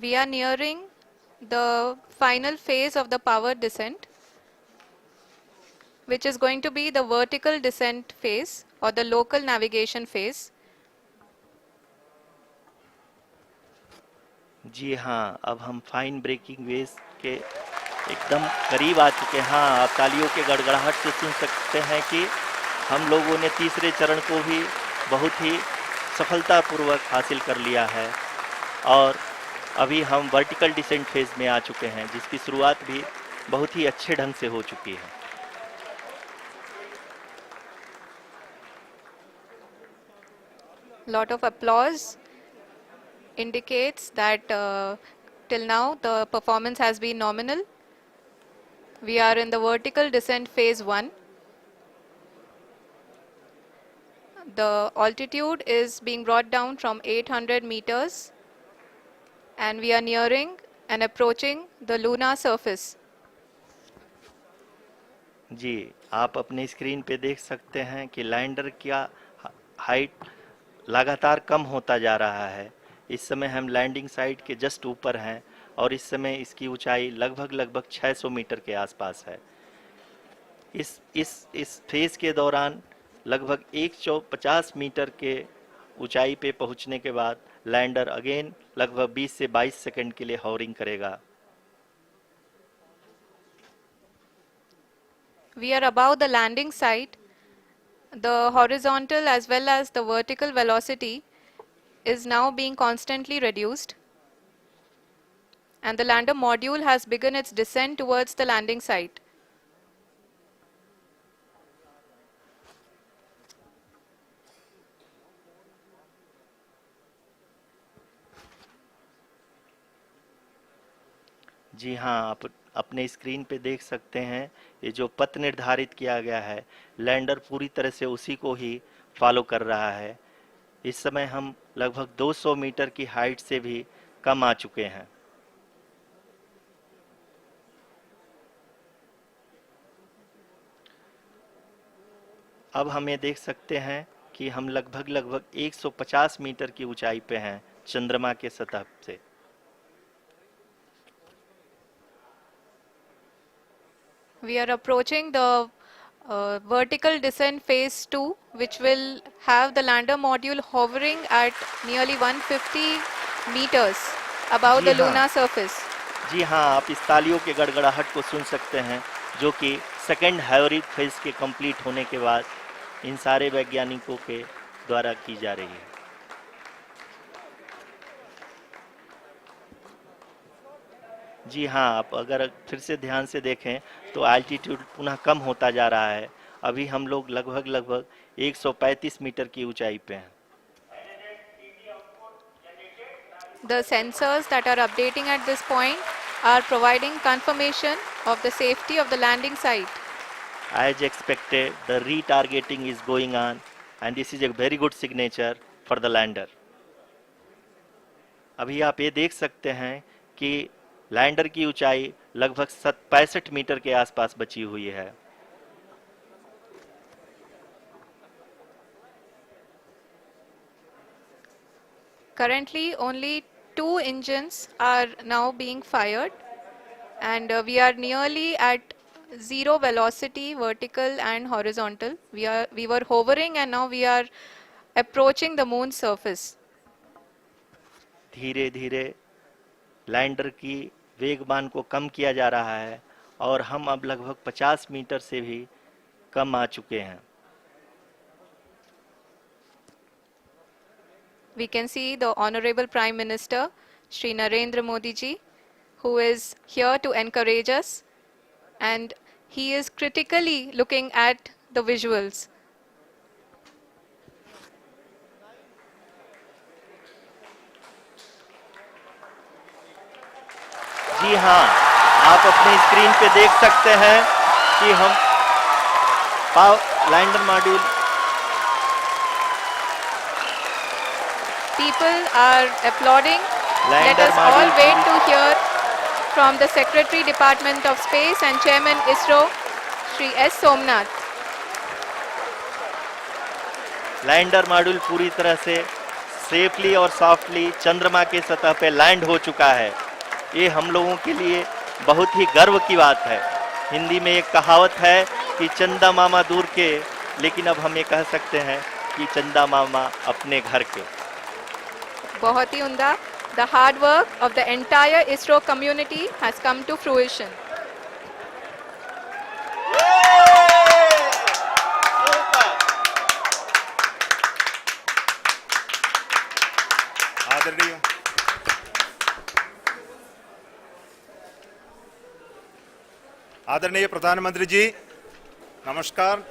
We are nearing the final phase of the power descent, which is going to be the vertical descent phase or the local navigation phase. जी हाँ, अब हम fine breaking waves के एकदम करीब आ चुके हैं। हाँ, आप तालियों के गड़गड़ाहट से सुन सकते हैं कि हम लोगों ने तीसरे चरण को भी बहुत ही सफलतापूर्वक हासिल कर लिया है और अभी हम वर्टिकल डिसेंट फेज में आ चुके हैं, जिसकी शुरुआत भी बहुत ही अच्छे ढंग से हो चुकी है। Lot of applause indicates that till now the performance has been nominal. We are in the vertical descent phase 1. The altitude is being brought down from 800 meters and we are nearing and approaching the lunar surface. जी, आप अपने screen पे देख सकते हैं कि lander का height लगातार कम होता जा रहा है। इस समय हम लैंडिंग साइट के जस्ट ऊपर हैं और इस समय इसकी ऊंचाई लगभग 600 मीटर के आसपास है। इस फेज के दौरान लगभग 150 मीटर के ऊंचाई पे पहुंचने के बाद लैंडर अगेन लगभग 20 से 22 सेकंड के लिए हॉवरिंग करेगा। We are above the landing site. The horizontal as well as the vertical velocity is now being constantly reduced. And the lander module has begun its descent towards the landing site. जी हाँ, आप अपने screen पे देख सकते हैं ये जो पथ निर्धारित किया गया है, लैंडर पूरी तरह से उसी को ही फॉलो कर रहा है। इस समय हम लगभग 200 मीटर की हाइट से भी कम आ चुके हैं। अब हम ये देख सकते हैं कि हम लगभग 150 मीटर की ऊंचाई पे हैं चंद्रमा के सतह से। We are approaching the vertical descent phase 2, which will have the lander module hovering at nearly 150 meters above ji the हाँ, lunar surface. जी हाँ, आप इस तालियों के गड़गड़ाहट को सुन सकते हैं, जो कि सेकंड हाइब्रिड फेज के कंप्लीट होने के बाद इन सारे वैज्ञानिकों के द्वारा की जा रही है। जी हाँ, आप अगर फिर से ध्यान से देखें तो एल्टीट्यूड पुनः कम होता जा रहा है। अभी हम लोग लगभग 135 मीटर की ऊंचाई पे हैं। The sensors that are updating at this point are providing confirmation of the safety of the landing site. As expected, the retargeting is going on and this is a very good signature for the lander. अभी आप ये देख सकते हैं कि lander की ऊंचाई लगभग 65 मीटर के आसपास बची हुई है। Currently, only 2 engines are now being fired, and we are nearly at zero velocity, vertical and horizontal. We were hovering, and now we are approaching the moon's surface. धीरे धीरे लैंडर की वेगमान को कम किया जा रहा है और हम अब लगभग 50 मीटर से भी कम आ चुके हैं। We can see the Honorable Prime Minister, Shri Narendra Modi ji, who is here to encourage us, and he is critically looking at the visuals. जी हाँ, आप अपने स्क्रीन पे देख सकते हैं कि हम lander module People are applauding. Let lander us all module wait to hear from the Secretary Department of Space and Chairman ISRO, Shri S. Somnath. Lander module पूरी तरह से सेफली और सॉफ्टली चंद्रमा के सतह पे लैंड हो चुका है। ये हम लोगों के लिए बहुत ही गर्व की बात है। हिंदी में एक कहावत है कि चंदा मामा दूर के, लेकिन अब हम ये कह सकते हैं कि चंदा मामा अपने घर के। बहुत ही उम्दा। The hard work of the entire ISRO community has come to fruition. आदरणीय आदरणीय प्रधानमंत्री जी, नमस्कार।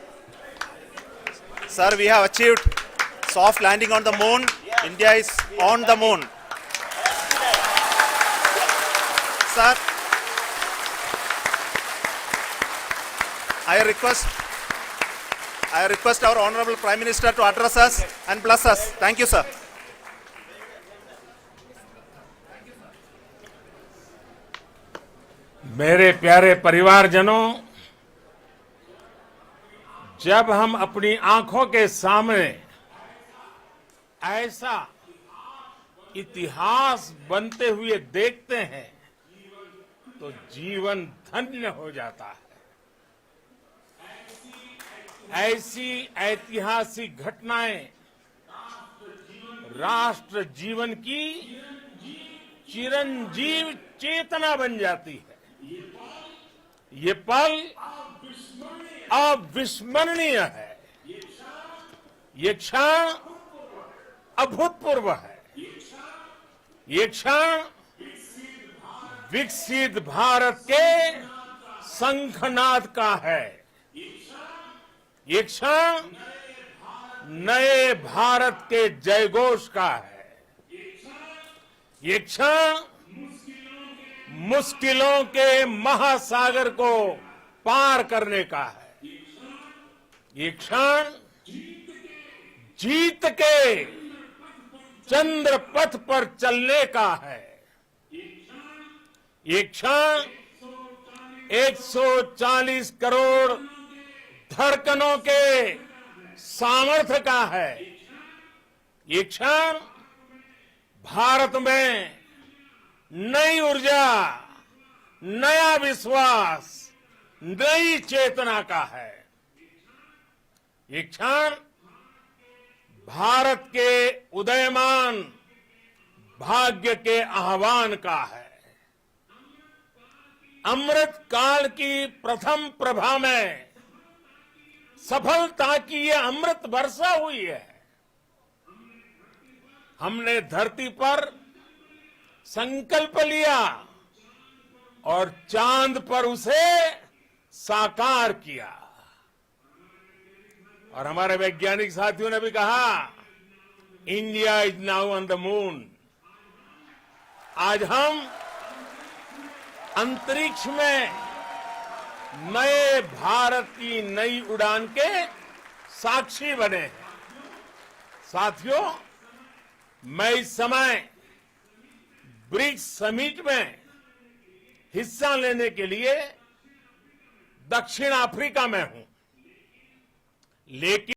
Sir, we have achieved soft landing on the moon. India is on the moon. Sir, I request our Honorable Prime Minister to address us and bless us. Thank you, sir. मेरे प्यारे परिवारजनों, जब हम अपनी आंखों के सामने ऐसा इतिहास बनते हुए देखते हैं तो जीवन धन्य हो जाता है। ऐसी ऐतिहासिक घटनाएं राष्ट्र जीवन की चिरंजीव चेतना बन जाती है। ये पल अविस्मरणीय है। ये क्षण अभूतपूर्व है। ये क्षण विकसित भारत के शंखनाद का है। ये क्षण नए भारत के जयघोष का है। ये क्षण मुश्किलों के महासागर को पार करने का है। ये क्षण जीत के चंद्र पथ पर चलने का है। ये क्षण 140 करोड़ धड़कनों के सामर्थ्य का है। ये क्षण भारत में नई ऊर्जा, नया विश्वास, नई चेतना का है। ये क्षण भारत के उदयमान भाग्य के आह्वान का है। अमृत काल की प्रथम प्रभा में सफलता की ये अमृत वर्षा हुई है। हमने धरती पर संकल्प लिया और चांद पर उसे साकार किया। और हमारे वैज्ञानिक साथियों ने भी कहा, India is now on the moon. आज हम अंतरिक्ष में नए भारत की नई उड़ान के साक्षी बने हैं। साथियों, मैं इस समय ब्रिक्स समिट में हिस्सा लेने के लिए दक्षिण अफ्रीका में हूं, लेकिन